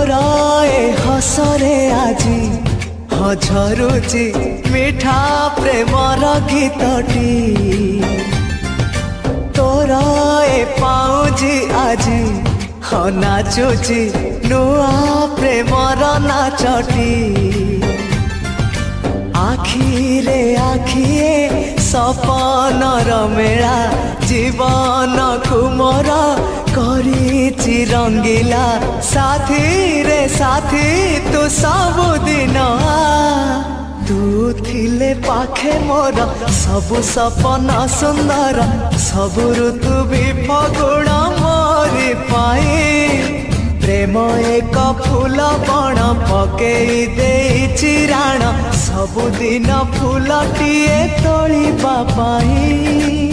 तोरा ए हसरे आजी झरुची मिठा प्रेमर गीतटी तोरा ए पाउजी आजी नाचुची नुआ प्रेमर नाचटी आखिरे आखिए सपनर मेला जीवन को मोर करिछि रंगीला साथी रे साथी तू सबुदिन तू थिले पाखे मोर सबु सपन सुंदर सबु ऋतु भी फगुण मोरी पाई प्रेम एक फूल बण पकेई देइछि राण सबुदिन फूलटिए तोलिबा पाई।